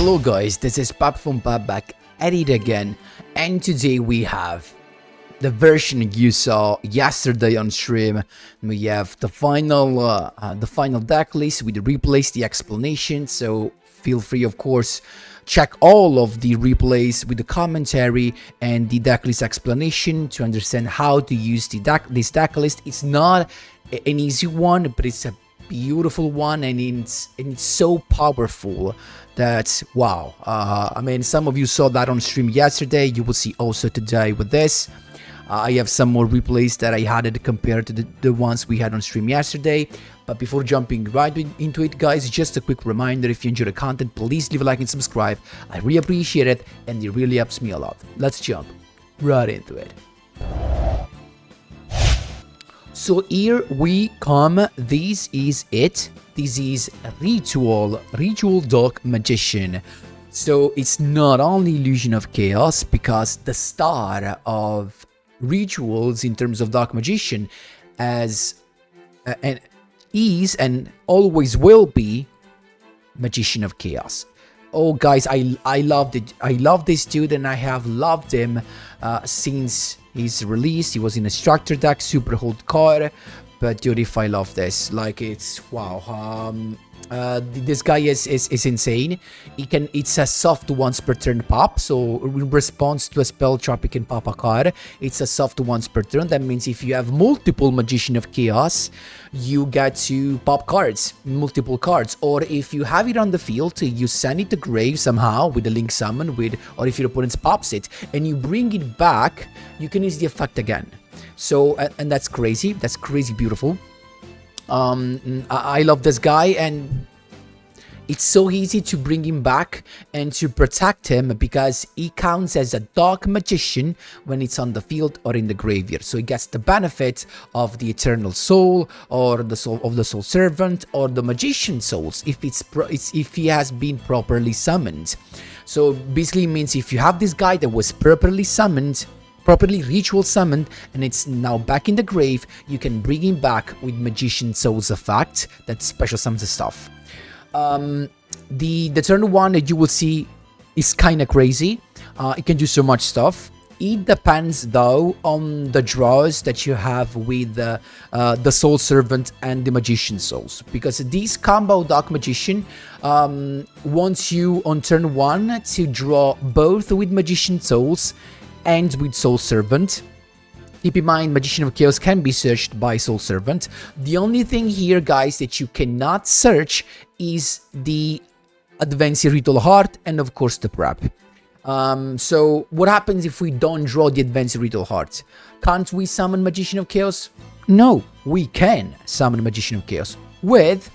Hello guys, this is Pap from Pap back at it again, and today we have the version you saw yesterday on stream. We have the final deck list with the replays, the explanation, so feel free of course check all of the replays with the commentary and the deck list explanation to understand how to use this deck list. It's not an easy one, but it's a beautiful one, and it's so powerful that wow. I mean, some of you saw that on stream yesterday. You will see also today with this. I have some more replays that I had compared to the ones we had on stream yesterday. But before jumping right into it, guys, just a quick reminder: if you enjoy the content, please leave a like and subscribe. I really appreciate it, and it really helps me a lot. Let's jump right into it. So here we come. This is it. This is Ritual Dark Magician. So it's not only Illusion of Chaos, because the star of Rituals in terms of Dark Magician is and always will be Magician of Chaos. Oh guys, I loved it. I love this dude, and I have loved him since his release. He was in a structure deck, super hardcore, but dude, if I love this, like, it's wow. This guy is insane. It's a soft once per turn pop, so in response to a spell trap, you can pop a card. It's a soft once per turn. That means if you have multiple Magician of Chaos, you get to pop cards, multiple cards. Or if you have it on the field, you send it to grave somehow with a link summon, or if your opponent pops it and you bring it back, you can use the effect again. So and that's crazy. That's crazy beautiful. I love this guy, and it's so easy to bring him back and to protect him because he counts as a Dark Magician when it's on the field or in the graveyard. So he gets the benefit of the Eternal Soul, or the Soul of the Soul Servant, or the Magician Souls if he has been properly summoned. So basically it means if you have this guy that was properly ritual summoned, and it's now back in the grave, you can bring him back with Magician Souls effect that special summons the stuff. The turn one that you will see is kind of crazy. It can do so much stuff. It depends though on the draws that you have with the Soul Servant and the Magician Souls, because this combo Dark Magician wants you on turn one to draw both with Magician Souls and with Soul Servant. Keep in mind, Magician of Chaos can be searched by Soul Servant. The only thing here, guys, that you cannot search is the Advanced Ritual Heart and of course the prep. So what happens if we don't draw the Advanced Ritual Heart? Can't we summon Magician of Chaos? No, we can summon Magician of Chaos with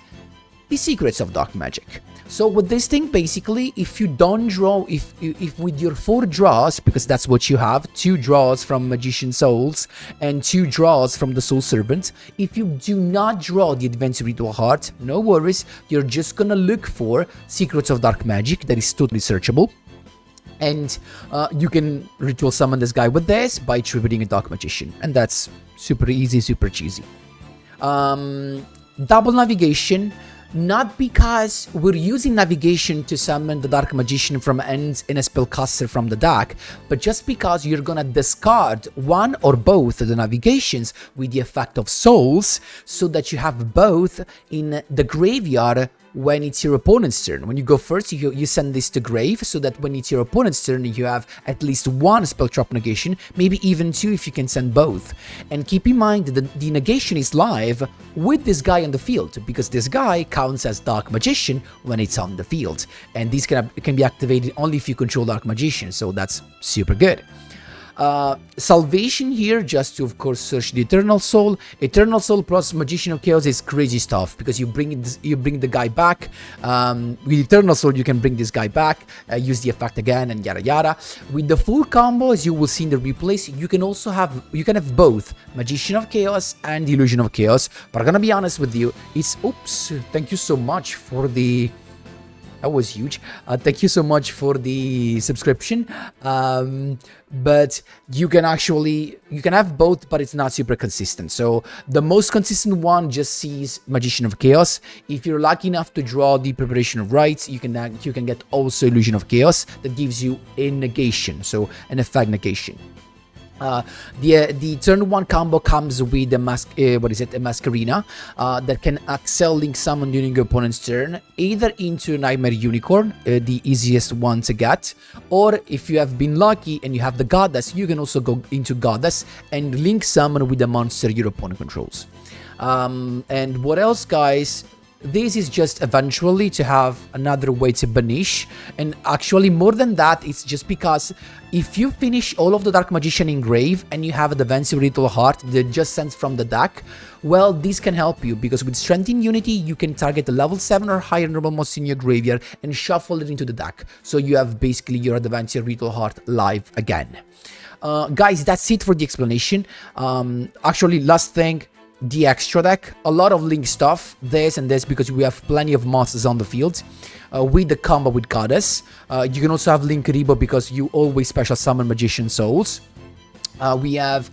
the Secrets of Dark Magic. So with this thing, basically, if you don't draw, if with your 4 draws, because that's what you have, 2 draws from Magician Souls and 2 draws from the Soul Servant, if you do not draw the Advanced Ritual Heart, no worries, you're just gonna look for Secrets of Dark Magic that is totally searchable. And you can ritual summon this guy with this by tributing a Dark Magician, and that's super easy, super cheesy. Double navigation. Not because we're using navigation to summon the Dark Magician from ends in a spellcaster from the deck, but just because you're gonna discard one or both of the navigations with the effect of souls, so that you have both in the graveyard when it's your opponent's turn. When you go first, you send this to grave, so that when it's your opponent's turn, you have at least 1 spell trap negation, maybe even 2 if you can send both. And keep in mind that the negation is live with this guy on the field, because this guy counts as Dark Magician when it's on the field. And these can be activated only if you control Dark Magician, so that's super good. Salvation here, just to of course search the Eternal Soul. Eternal Soul plus Magician of Chaos is crazy stuff, because you bring the guy back. With Eternal Soul you can bring this guy back, use the effect again, and yada yada. With the full combo, as you will see in the replays, you can have both Magician of Chaos and Illusion of Chaos. But I'm gonna be honest with you, it's oops, thank you so much for the That was huge. Thank you so much for the subscription. But you can have both, but it's not super consistent. So the most consistent one just sees Magician of Chaos. If you're lucky enough to draw the Preparation of Rites, you can get also Illusion of Chaos that gives you a negation, so an effect negation. The turn 1 combo comes with a a Masquerina that can Accel Link Summon during your opponent's turn, either into Nightmare Unicorn, the easiest one to get, or if you have been lucky and you have the Goddess, you can also go into Goddess and Link Summon with the monster your opponent controls. And what else, guys? This is just eventually to have another way to banish, and actually more than that, it's just because if you finish all of the Dark Magician in grave and you have a defensive Ritual Heart that just sends from the deck, well, this can help you, because with Strength in Unity, you can target a level 7 or higher normal monster in your graveyard and shuffle it into the deck, so you have basically your defensive Ritual Heart live again. Guys, that's it for the explanation. Actually, last thing, the extra deck, a lot of link stuff, this and this, because we have plenty of monsters on the field. With the combo with Goddess, you can also have Link Rebo because you always special summon Magician Souls. We have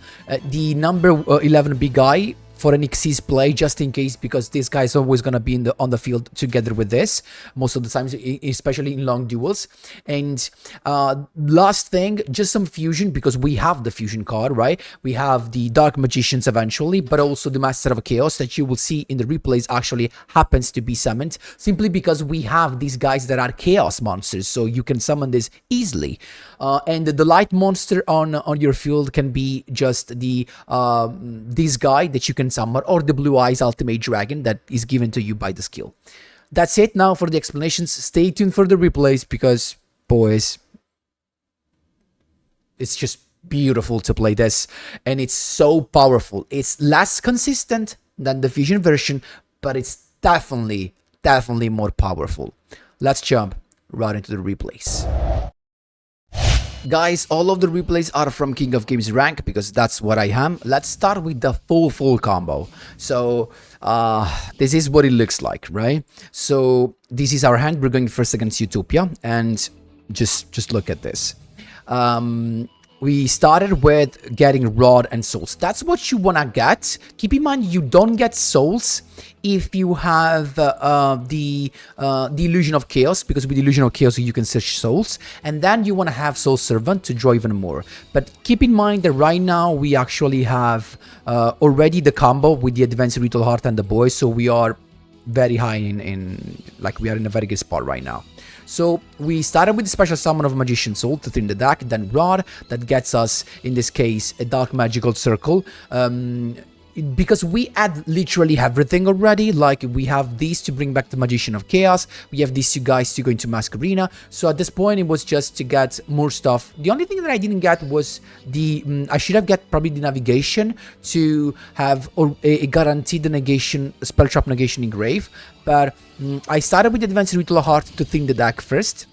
the number 11 big guy for an Xyz play, just in case, because this guy is always going to be on the field together with this, most of the times, especially in long duels. And last thing, just some fusion, because we have the fusion card, right? We have the Dark Magicians eventually, but also the Master of Chaos that you will see in the replays actually happens to be summoned, simply because we have these guys that are Chaos monsters, so you can summon this easily. And the light monster on your field can be just the this guy that you can summon, or the Blue Eyes Ultimate Dragon that is given to you by the skill. That's it now for the explanations. Stay tuned for the replays, because, boys, it's just beautiful to play this, and it's so powerful. It's less consistent than the Fusion version, but it's definitely more powerful. Let's jump right into the replays. Guys, all of the replays are from King of Games rank, because that's what I am. Let's start with the full combo. So this is what it looks like, right? So this is our hand. We're going first against Utopia, and just look at this. We started with getting Rod and Souls. That's what you want to get. Keep in mind, you don't get Souls if you have the Illusion of Chaos, because with the Illusion of Chaos you can search Souls, and then you want to have Soul Servant to draw even more. But keep in mind that right now we actually have already the combo with the Advanced Ritual Heart and the Boy, so we are very high like we are in a very good spot right now. So we started with the special summon of Magician Soul to thin the deck, then Rod, that gets us, in this case, a Dark Magical Circle. Because we add literally everything already, like we have these to bring back the Magician of Chaos, we have these two guys to go into Masquerina, so at this point it was just to get more stuff. The only thing that I didn't get was the, I should have got probably the Navigation to have a guaranteed negation, spell trap negation in grave, but I started with Advanced Ritual Heart to thin the deck first.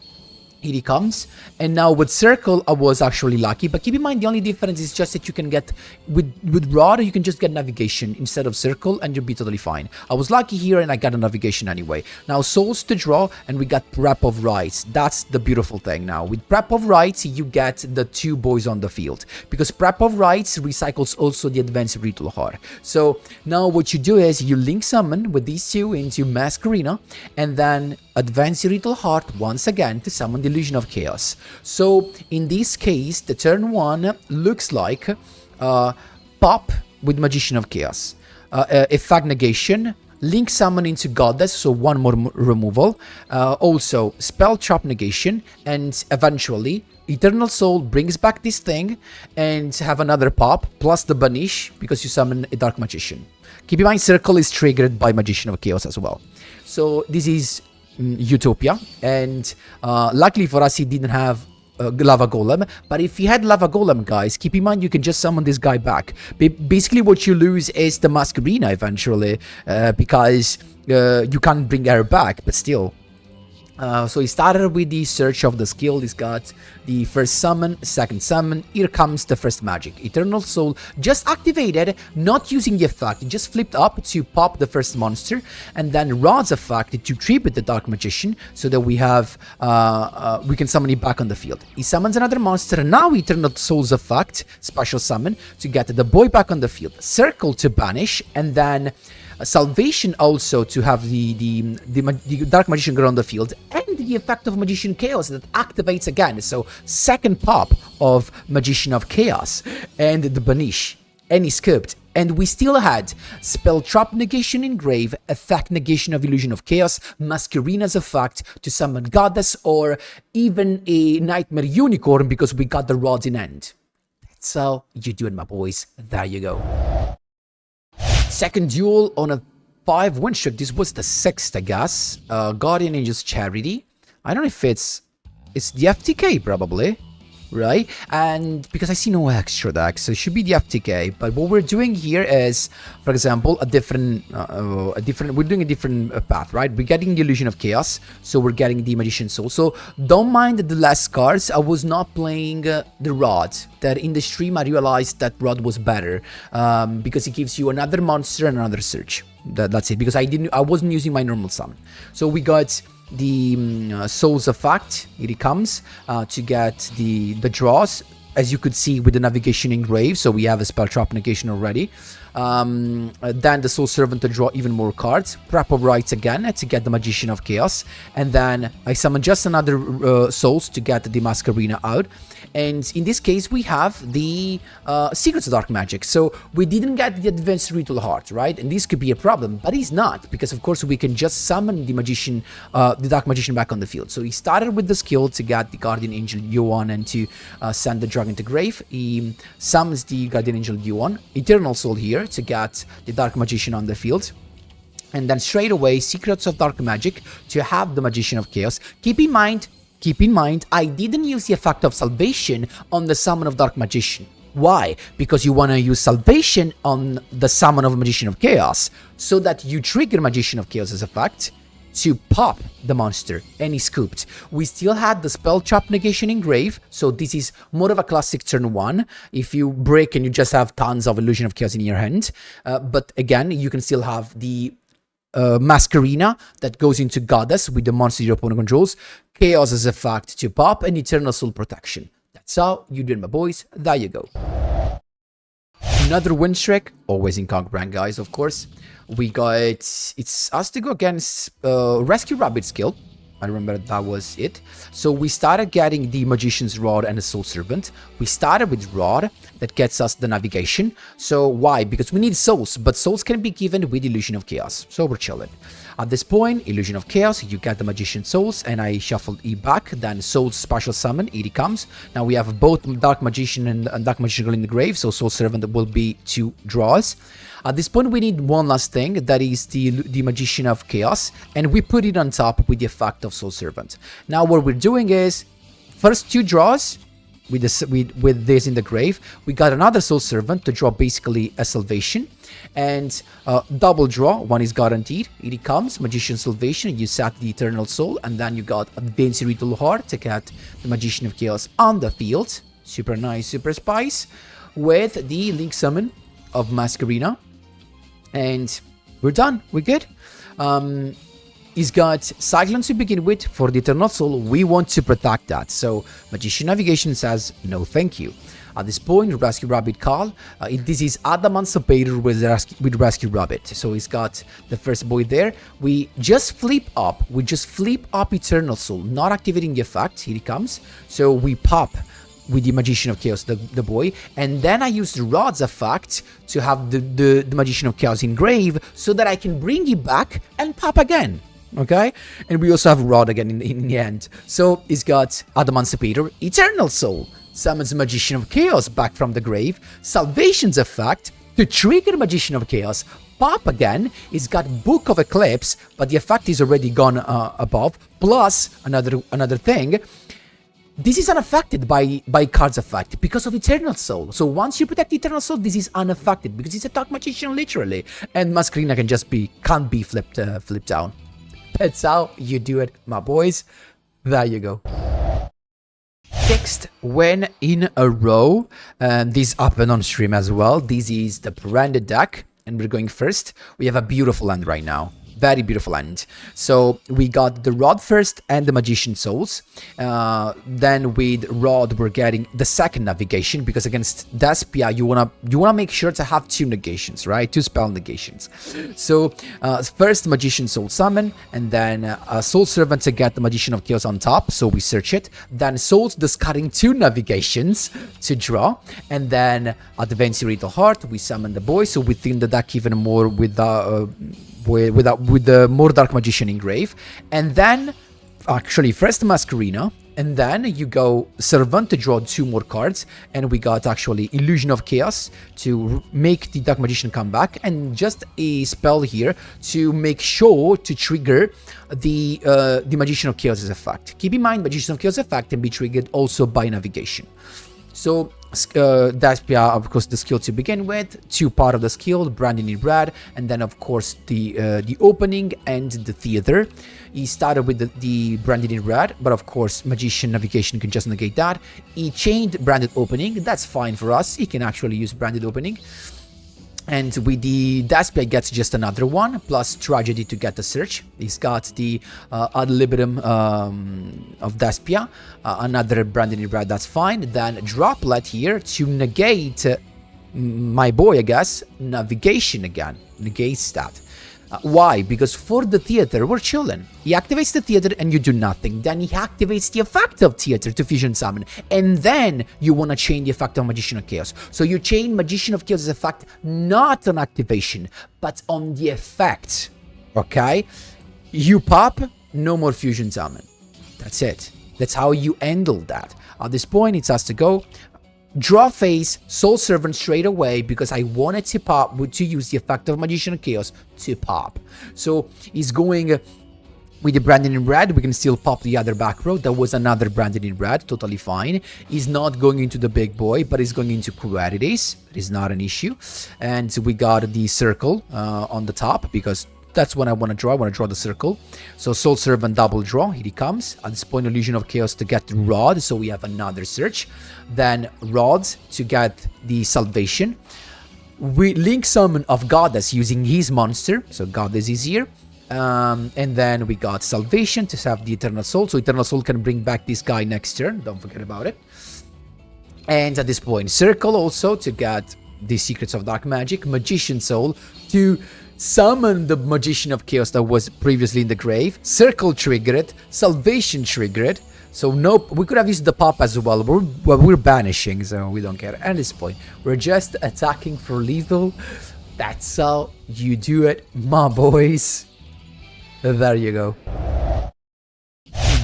Here he comes, and now with Circle I was actually lucky, but keep in mind the only difference is just that you can get with Rod, you can just get Navigation instead of Circle and you'll be totally fine. I was lucky here and I got a Navigation anyway. Now Souls to draw, and we got Prep of Rites. That's the beautiful thing. Now with Prep of Rites you get the two boys on the field, because Prep of Rites recycles also the Advanced Ritual Heart. So now what you do is you link summon with these two into Masquerina, and then Advanced Ritual Heart once again to summon the Illusion of Chaos. So in this case, the turn 1 looks like Pop with Magician of Chaos, Effect Negation, Link Summon into Goddess, so one more removal, also Spell Trap Negation, and eventually Eternal Soul brings back this thing and have another pop, plus the Banish, because you summon a Dark Magician. Keep in mind, Circle is triggered by Magician of Chaos as well. So this is Utopia, and luckily for us he didn't have Lava Golem, but if he had Lava Golem, guys, keep in mind you can just summon this guy back. Basically what you lose is the Masquerina eventually, because you can't bring her back, but still So he started with the search of the skill. He's got the first summon, second summon. Here comes the first magic. Eternal Soul just activated, not using the effect. It just flipped up to pop the first monster, and then Rod's effect to tribute the Dark Magician, so that we have we can summon it back on the field. He summons another monster, and now Eternal Soul's effect, special summon, to get the boy back on the field. Circle to banish, and then Salvation also to have the Dark Magician go on the field, and the effect of Magician Chaos that activates again. So second pop of Magician of Chaos, and the banish, and he scooped. And we still had Spell Trap Negation Engrave, Effect Negation of Illusion of Chaos, Masquerina's effect to summon Goddess, or even a Nightmare Unicorn, because we got the rods in end. That's how you do it, my boys. There you go. Second duel on a 5-win streak. This was the 6th, I guess. Guardian Angels Charity. I don't know if it's the FTK, probably, right? And because I see no extra decks, so it should be the FTK. But what we're doing here is, for example, we're doing a different path, right? We're getting the Illusion of Chaos, so we're getting the Magician Soul. So don't mind the less cards. I was not playing the Rod. That in the stream I realized that Rod was better, because it gives you another monster and another search. That's it. Because I wasn't using my normal summon. So we got the Soul's effect. Here it comes to get the draws, as you could see with the Navigation Engrave. So we have a Spell Trap Negation already. Then the Soul Servant to draw even more cards. Prep of Rights again to get the Magician of Chaos. And then I summon just another Souls to get the Masquerina out. And in this case, we have the Secrets of Dark Magic. So we didn't get the Advanced Ritual Heart, right? And this could be a problem, but it's not, because of course we can just summon the Magician, the Dark Magician back on the field. So he started with the skill to get the Guardian Angel Yuan and to send the Dragon to grave. He summons the Guardian Angel Yuan, Eternal Soul here to get the Dark Magician on the field. And then straight away, Secrets of Dark Magic to have the Magician of Chaos. Keep in mind, I didn't use the effect of Salvation on the summon of Dark Magician. Why? Because you want to use Salvation on the summon of Magician of Chaos, so that you trigger Magician of Chaos' effect to pop the monster, and he scooped. We still had the Spell Trap Negation Engrave, so this is more of a classic turn 1. If you break and you just have tons of Illusion of Chaos in your hand, but again, you can still have the Masquerina that goes into Goddess with the monster your opponent controls, Chaos as a fact to pop, and Eternal Soul Protection. That's how you do it, my boys. There you go. Another win streak, always in Conk Brand, guys, of course. We got, it's us to go against Rescue Rabbit skill. I remember that was it. So we started getting the Magician's Rod and the Soul Servant. We started with Rod, that gets us the Navigation. So why? Because we need souls, but souls can be given with Illusion of Chaos. So we're chilling. At this point, Illusion of Chaos, you get the Magician Souls, and I shuffled E back, then Soul's Special Summon, here it comes. Now we have both Dark Magician and Dark Magician Girl in the grave, so Soul Servant will be 2 draws. At this point, we need one last thing, that is the Magician of Chaos, and we put it on top with the effect of Soul Servant. Now what we're doing is, first 2 draws, with this in the grave, we got another Soul Servant to draw basically a Salvation, and double draw, one is guaranteed. Here it comes, Magician Salvation, you set the Eternal Soul, and then you got Advanced Ritual Heart to get the Magician of Chaos on the field. Super nice, super spice, with the Link Summon of Masquerina, and we're done, we're good. He's got Cyclones to begin with for the Eternal Soul. We want to protect that. So Magician Navigation says no thank you. At this point, Rescue Rabbit call. This is Adamancipator with Rescue Rabbit. So he's got the first boy there. We just flip up. Eternal Soul, not activating the effect. Here he comes. So we pop with the Magician of Chaos, the boy, and then I use the Rod's effect to have the Magician of Chaos engrave, so that I can bring it back and pop again. Okay, and we also have Rod again in the end. So he's got Adamancipator, Eternal Soul, summons Magician of Chaos back from the grave, Salvation's effect to trigger Magician of Chaos, pop again. He's got Book of Eclipse, but the effect is already gone above, plus another thing. This is unaffected by card's effect because of Eternal Soul. So once you protect Eternal Soul, this is unaffected because it's a Dark Magician literally, and Masquerina can't be flipped down. That's how you do it, my boys. There you go. Sixth win in a row. This happened on stream as well. This is the branded deck, and we're going first. We have a beautiful end right now. Very beautiful end. So we got the Rod first and the Magician Souls. Then with Rod we're getting the second navigation, because against Despia you wanna make sure to have 2 negations, right? 2 spell negations. So first Magician Soul summon, and then Soul Servant to get the Magician of Chaos on top. So we search it. Then Souls discarding 2 navigations to draw, and then Adamancipator Heart we summon the boy. So we thin the deck even more with the more Dark Magician engrave, and then actually first Masquerina, and then you go Servant to draw 2 more cards, and we got actually Illusion of Chaos to make the Dark Magician come back, and just a spell here to make sure to trigger the Magician of Chaos' effect. Keep in mind, Magician of Chaos effect can be triggered also by navigation. So Despia, of course, the skill to begin with, 2 part of the skill, Branded in Red, and then of course the opening and the theater. He started with the Branded in Red, but of course Magician Navigation can just negate that. He chained Branded Opening, that's fine for us, he can actually use Branded Opening. And with the Despia gets just another one, plus Tragedy to get the search. He's got the Ad Libitum of Despia, another Branded in Red, that's fine. Then Droplet here to negate my boy, I guess, Navigation again, negates that. Why? Because for the theater, we're chilling. He activates the theater and you do nothing. Then he activates the effect of theater to fusion summon. And then you want to chain the effect of Magician of Chaos. So you chain Magician of Chaos' effect not on activation, but on the effect. Okay? You pop, no more fusion summon. That's it. That's how you handle that. At this point, it has to go. Draw phase, Soul Servant straight away, because I wanted to pop to use the effect of Magician of Chaos to pop. So he's going with the Branded in Red. We can still pop the other back row. There was another Branded in Red, totally fine. He's not going into the big boy, but he's going into Querities. It is not an issue. And we got the circle on the top, because that's what I want to draw. I want to draw the circle. So Soul Servant double draw. Here he comes. At this point, Illusion of Chaos to get the Rod. So we have another search. Then Rods to get the Salvation. We link summon of Goddess using his monster. So Goddess is here. And then we got Salvation to have the Eternal Soul. So Eternal Soul can bring back this guy next turn. Don't forget about it. And at this point, Circle also to get the Secrets of Dark Magic. Magician Soul to summon the Magician of Chaos that was previously in the grave. Circle triggered, Salvation triggered. So nope, we could have used the pop as well. We're banishing, so we don't care. At this point, we're just attacking for lethal. That's how you do it, my boys. There you go.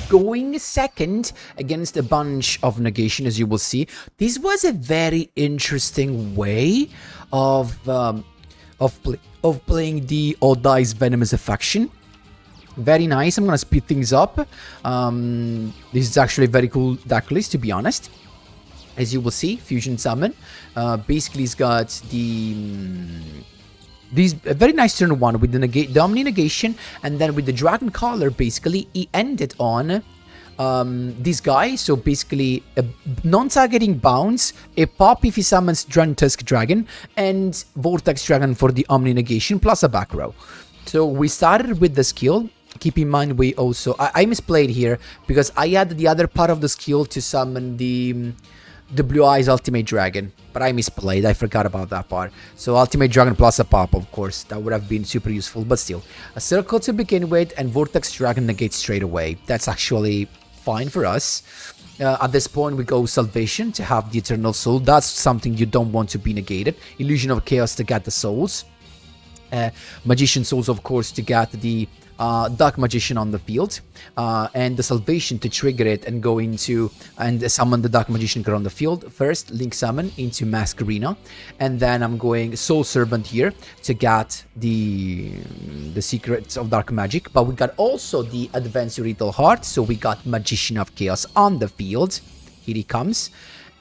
Going second against a bunch of negation, as you will see. This was a very interesting way of playing the Odd Eyes Venomous Affection. Very nice. I'm gonna speed things up. This is actually a very cool deck list, to be honest. As you will see, Fusion Summon. Basically, he's got a very nice turn 1 with the Omni Negation, and then with the Dragon Collar, basically, he ended on this guy. So basically, a non-targeting bounce, a pop if he summons Tusk Dragon, and Vortex Dragon for the Omni Negation, plus a back row. So we started with the skill. Keep in mind, we also... I misplayed here, because I had the other part of the skill to summon the Blue Eyes Ultimate Dragon, but I misplayed. I forgot about that part. So Ultimate Dragon plus a pop, of course. That would have been super useful, but still. A Circle to begin with, and Vortex Dragon negates straight away. That's actually fine for us. At this point, we go Salvation to have the Eternal Soul. That's something you don't want to be negated. Illusion of Chaos to get the souls. Magician Souls, of course, to get the Dark Magician on the field, and the Salvation to trigger it and go into and summon the Dark Magician card on the field. First, Link Summon into Masquerina, and then I'm going Soul Servant here to get the Secrets of Dark Magic. But we got also the Adamancipator Heart, so we got Magician of Chaos on the field. Here he comes.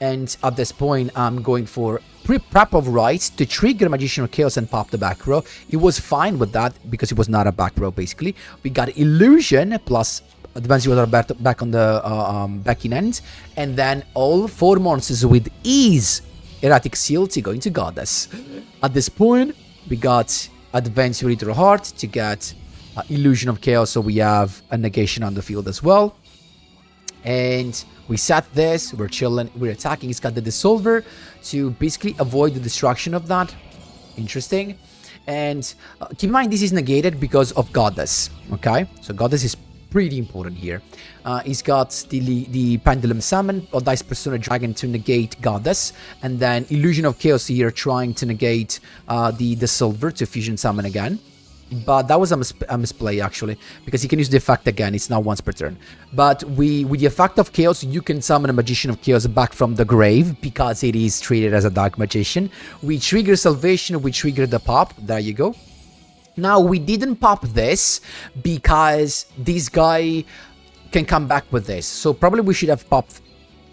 And at this point, I'm going for prep of rights to trigger Magician of Chaos and pop the back row. It was fine with that because it was not a back row, basically. We got Illusion plus Adamancipator back on the backing end. And then all 4 monsters with ease. Erratic Seal to go into Goddess. At this point, we got Adamancipator Heart to get Illusion of Chaos, so we have a negation on the field as well. And we set this, we're chilling, we're attacking. It's got the Dissolver to basically avoid the destruction of that. Interesting. And keep in mind, this is negated because of Goddess. Okay, so Goddess is pretty important here. He's got the Pendulum Summon or Dice Persona Dragon to negate Goddess, and then Illusion of Chaos here trying to negate the Dissolver to Fusion Summon again. But that was a misplay, actually, because you can use the effect again. It's now once per turn. But with the effect of Chaos, you can summon a Magician of Chaos back from the grave, because it is treated as a Dark Magician. We trigger Salvation, we trigger the pop. There you go. Now, we didn't pop this, because this guy can come back with this. So probably we should have popped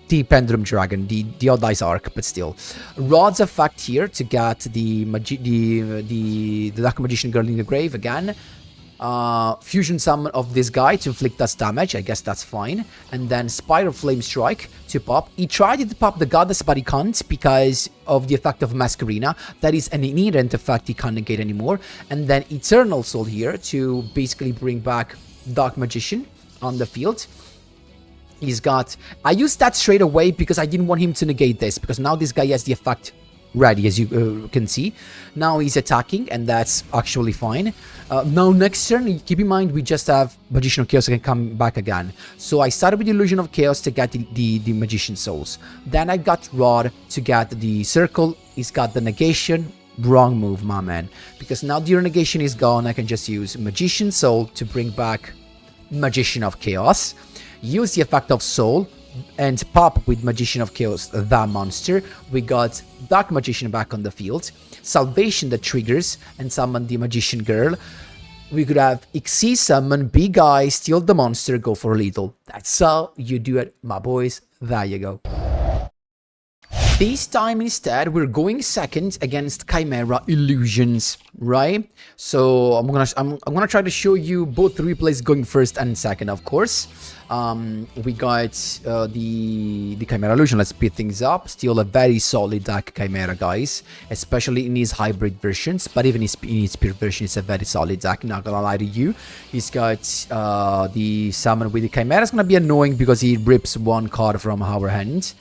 the Pendulum Dragon, the Odd Dice Arc, but still. Rod's effect here to get the Dark Magician Girl in the grave again. Fusion Summon of this guy to inflict us damage, I guess that's fine. And then Spiral Flame Strike to pop. He tried to pop the Goddess, but he can't because of the effect of Masquerina. That is an inherent effect he can't negate anymore. And then Eternal Soul here to basically bring back Dark Magician on the field. He's got... I used that straight away because I didn't want him to negate this, because now this guy has the effect ready, as you can see. Now he's attacking, and that's actually fine. Now next turn, keep in mind, we just have Magician of Chaos that can come back again. So I started with Illusion of Chaos to get the Magician Souls. Then I got Rod to get the Circle. He's got the Negation. Wrong move, my man. Because now the negation is gone, I can just use Magician Soul to bring back Magician of Chaos. Use the effect of Soul and pop with Magician of Chaos that monster. We got Dark Magician back on the field. Salvation that triggers and summon the Magician Girl. We could have Xyz summon, Big Eye, steal the monster, go for lethal. That's how you do it, my boys. There you go. This time instead, we're going second against Chimera Illusions, right? So I'm gonna try to show you both replays going first and second, of course. We got the Chimera Illusion. Let's speed things up. Still a very solid deck, Chimera, guys, especially in his hybrid versions. But even in his pure version, it's a very solid deck. Not gonna lie to you. He's got the summon with the Chimera. It's gonna be annoying because he rips one card from our hand.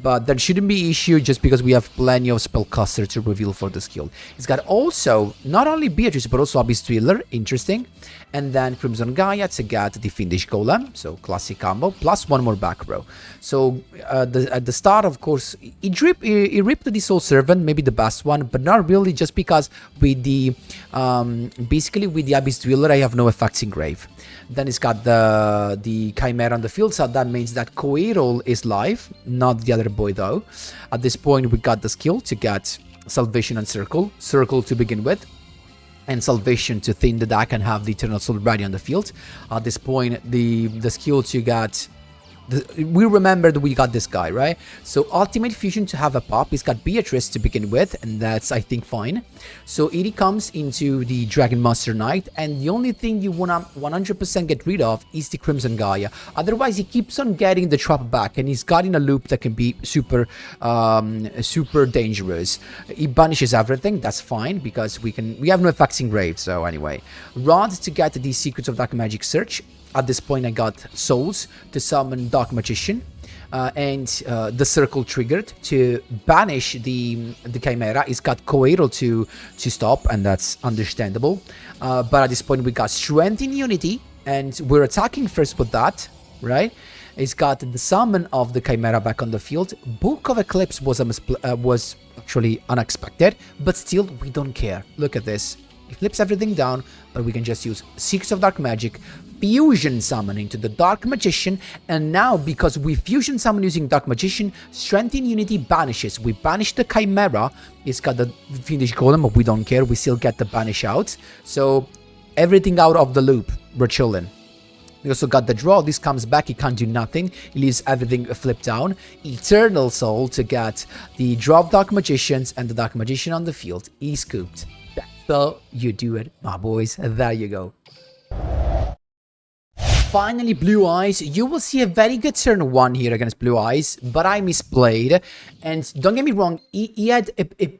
But there shouldn't be issue just because we have plenty of spellcaster to reveal for the skill. He's got also not only Beatrice but also Abyss Dweller, interesting, and then Crimson Gaia to get the Fiendish Golem, so classic combo, plus one more back row. So at the start, of course, he ripped the Soul Servant, maybe the best one, but not really, just because with the basically with the Abyss Dweller I have no effects in grave. Then he's got the Chimera on the field, so that means that Coeral is live, not the other boy though. At this point, we got the skill to get Salvation and Circle to begin with, and Salvation to thin the deck and have the Eternal Soul ready on the field. At this point, the skill to get... we remembered we got this guy, right? So Ultimate Fusion to have a pop. He's got Beatrice to begin with, and that's, I think, fine. So he comes into the Dragon Master Knight, and the only thing you wanna 100% get rid of is the Crimson Gaia. Otherwise, he keeps on getting the trap back, and he's got in a loop that can be super dangerous. He banishes everything. That's fine because we have no effects in grave. So anyway, Rod to get the Secrets of Dark Magic Search. At this point, I got Souls to summon Dark Magician, and the Circle triggered to banish the Chimera. It's got Coeral to stop, and that's understandable. But at this point, we got Strength in Unity, and we're attacking first with that, right? It's got the summon of the Chimera back on the field. Book of Eclipse was actually unexpected, but still, we don't care. Look at this. It flips everything down, but we can just use Secrets of Dark Magic, Fusion Summoning to the Dark Magician, and now because we Fusion Summon using Dark Magician, Strength in Unity banishes. We banish the Chimera. It's got the Fiendish Golem, but we don't care. We still get the banish out. So everything out of the loop. We're chilling. We also got the draw. This comes back. He can't do nothing. He leaves everything flipped down. Eternal Soul to get the drop Dark Magicians and the Dark Magician on the field. He's scooped. That's how you do it, my boys. There you go. Finally, Blue Eyes. You will see a very good turn 1 here against Blue Eyes, but I misplayed. And don't get me wrong, he had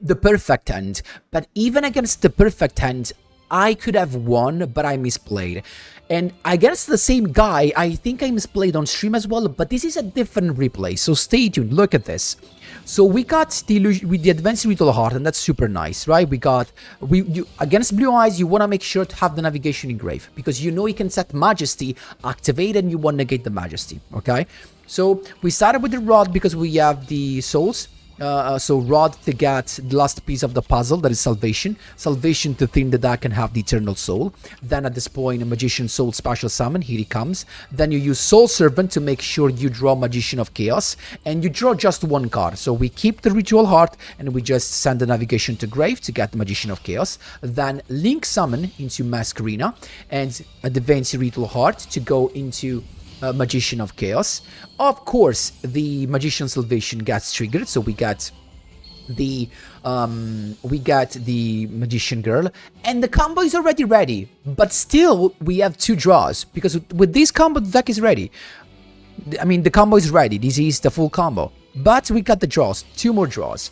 the perfect hand. But even against the perfect hand, I could have won, but I misplayed. And against the same guy, I think I misplayed on stream as well, but this is a different replay, so stay tuned. Look at this. So we got the illusion with the advanced ritual heart, and that's super nice, right? Against Blue Eyes, you want to make sure to have the navigation engraved, because you know you can set Majesty, activate, and you want to negate the Majesty, okay? So we started with the Rod because we have the souls. So Rod to get the last piece of the puzzle, that is Salvation. Salvation to think that that can have the Eternal Soul. Then at this point, a Magician Soul special summon, here he comes. Then you use Soul Servant to make sure you draw Magician of Chaos. And you draw just one card. So we keep the Ritual Heart and we just send the Navigation to Grave to get the Magician of Chaos. Then Link Summon into Masquerina and Advance Ritual Heart to go into Magician of Chaos. Of course, the Magician Salvation gets triggered, so we got the Magician Girl, and the combo is already ready. But still, we have 2 draws because with this combo, the deck is ready. I mean, the combo is ready. This is the full combo. But we got the draws, 2 more draws.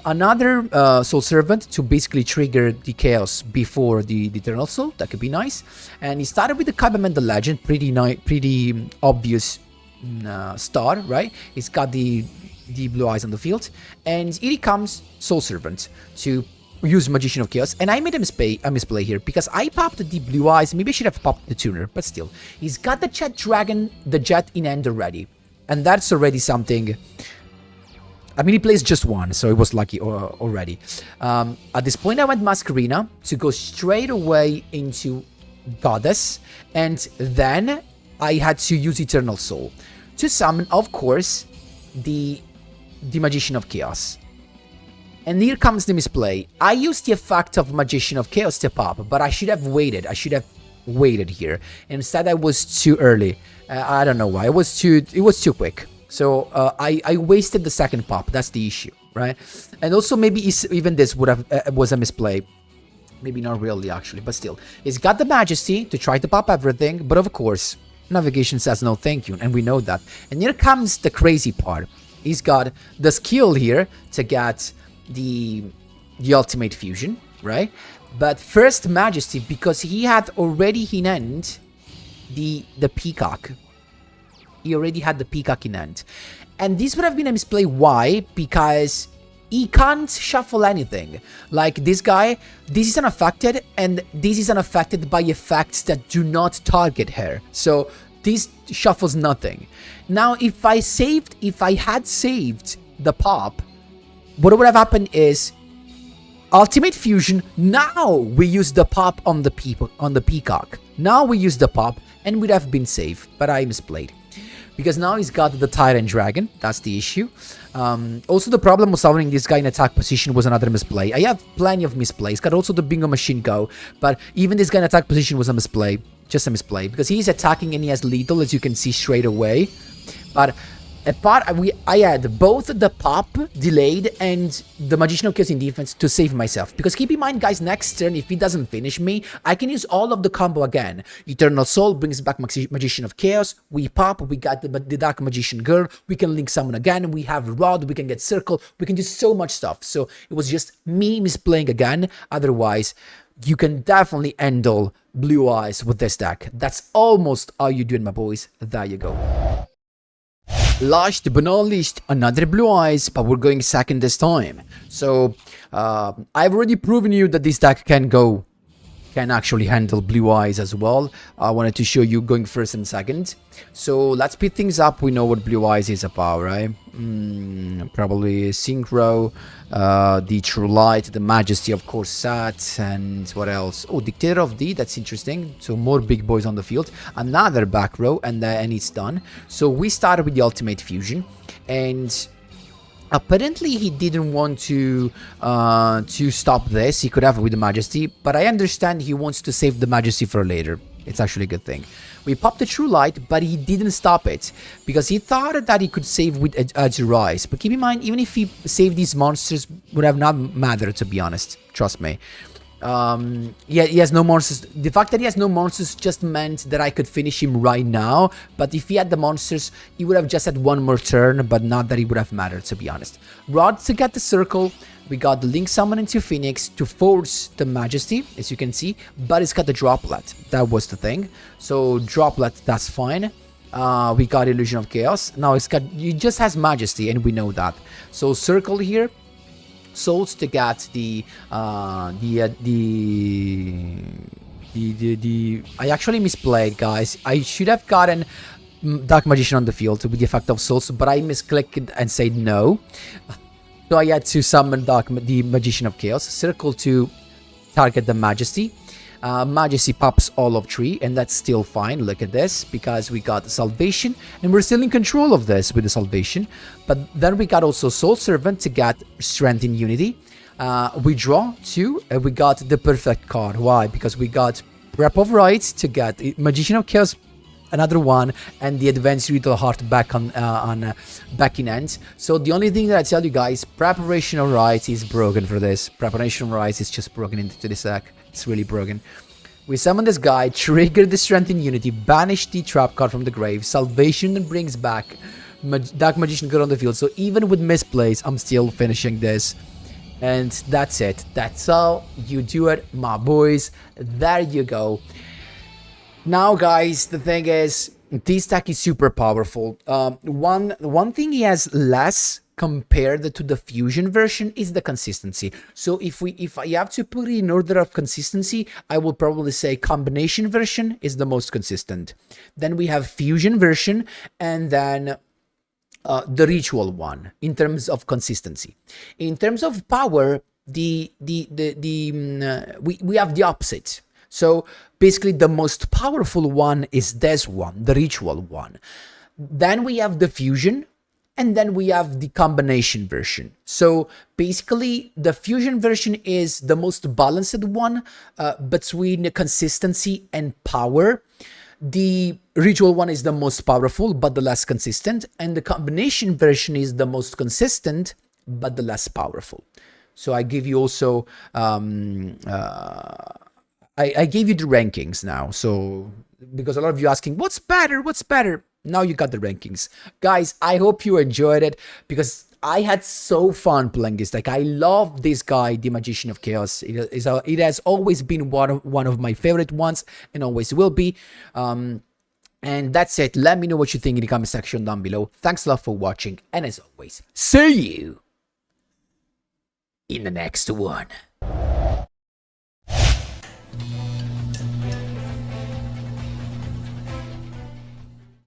Another Soul Servant to basically trigger the Chaos before the Eternal Soul. That could be nice. And he started with the Cyberman the Legend. Pretty obvious star, right? He's got the Blue Eyes on the field. And here he comes, Soul Servant, to use Magician of Chaos. And I made a misplay here because I popped the Blue Eyes. Maybe I should have popped the Tuner, but still. He's got the Jet Dragon, the Jet in hand already. And that's already something. I mean, he plays just 1, so he was lucky already. At this point, I went Masquerina to go straight away into Goddess. And then I had to use Eternal Soul to summon, of course, the Magician of Chaos. And here comes the misplay. I used the effect of Magician of Chaos to pop, but I should have waited. I should have waited here. Instead, I was too early. I don't know why. It was too quick. So I wasted the second pop. That's the issue, right? And also maybe even this was a misplay. Maybe not really, actually, but still. He's got the Majesty to try to pop everything, but of course, Navigation says no thank you, and we know that. And here comes the crazy part. He's got the skill here to get the Ultimate Fusion, right? But first Majesty, because he had already in hand the Peacock. He already had the Peacock in hand. And this would have been a misplay. Why? Because he can't shuffle anything. Like this guy, this is unaffected, and this is unaffected by effects that do not target her. So this shuffles nothing. Now, if I had saved the pop, what would have happened is Ultimate Fusion. Now we use the pop on the Peacock. Now we use the pop, and we'd have been safe. But I misplayed. Because now he's got the Tyrant Dragon. That's the issue. Also, the problem with summoning this guy in attack position was another misplay. I have plenty of misplays. Got also the Bingo Machine Go. But even this guy in attack position was a misplay. Just a misplay. Because he's attacking and he has lethal, as you can see straight away. But I had both the pop delayed and the Magician of Chaos in defense to save myself. Because keep in mind, guys, next turn, if he doesn't finish me, I can use all of the combo again. Eternal Soul brings back Magician of Chaos. We pop, we got the Dark Magician Girl. We can Link Summon again. We have Rod, we can get Circle. We can do so much stuff. So it was just me misplaying again. Otherwise, you can definitely handle Blue Eyes with this deck. That's almost all you do, my boys. There you go. Last but not least, another Blue Eyes, but we're going second this time. So, I've already proven you that this deck can actually handle Blue Eyes as well. I wanted to show you going first and second. So, let's speed things up. We know what Blue Eyes is about, right? Probably Synchro, the True Light, the Majesty, of course, Sat, and what else? Oh, Dictator of D, that's interesting. So, more big boys on the field. Another back row, and it's done. So, we started with the Ultimate Fusion, and apparently he didn't want to stop this. He could have with the Majesty, but I understand he wants to save the Majesty for later. It's actually a good thing. We popped the True Light, but he didn't stop it because he thought that he could save with Edge Rise. But keep in mind, even if he saved these monsters, would have not mattered, to be honest. Trust me. Yeah, he has no monsters. The fact that he has no monsters just meant that I could finish him right now. But if he had the monsters, he would have just had one more turn, but not that it would have mattered, to be honest. Rod to get the circle. We got the Link Summon into Phoenix to force the Majesty, as you can see. But it's got the Droplet. That was the thing. So Droplet, that's fine. We got Illusion of Chaos. Now it just has Majesty, and we know that. So Circle here. Souls to get I actually misplayed, guys. I should have gotten Dark Magician on the field with the effect of Souls, but I misclicked and said no. So I had to summon the Magician of Chaos. Circle to target the Majesty. Majesty pops all of 3, and that's still fine. Look at this, because we got the Salvation, and we're still in control of this with the Salvation. But then we got also Soul Servant to get Strength in Unity. We draw 2, and we got the perfect card. Why? Because we got Rep of Rights to get Magician of Chaos, another one, and the Advanced Ritual Heart back back in hand. So the only thing that I tell you guys, Preparation of Rights is broken for this. Preparation of Rights is just broken into this deck. It's really broken. We summon this guy, trigger the Strength in Unity, banish the trap card from the grave, Salvation, and brings back Dark Magician card on the field. So even with misplays, I'm still finishing this. And that's it. That's how you do it, my boys. There you go. Now, guys, the thing is, this deck is super powerful. One thing he has less compared to the fusion version is the consistency. So if I have to put it in order of consistency, I will probably say combination version is the most consistent. Then we have fusion version, and then the ritual one in terms of consistency. In terms of power, we have the opposite. So basically the most powerful one is this one, the ritual one. Then we have the fusion, and then we have the combination version. So basically the fusion version is the most balanced one between consistency and power. The ritual one is the most powerful but the less consistent, and the combination version is the most consistent but the less powerful. So I give you also I gave you the rankings now. So because a lot of you asking what's better, now you got the rankings, guys. I hope you enjoyed it, because I had so fun playing this deck. I love this guy, the Magician of Chaos. It has always been one of my favorite ones, and always will be. And that's it. Let me know what you think in the comment section down below. Thanks a lot for watching, and as always, see you in the next one.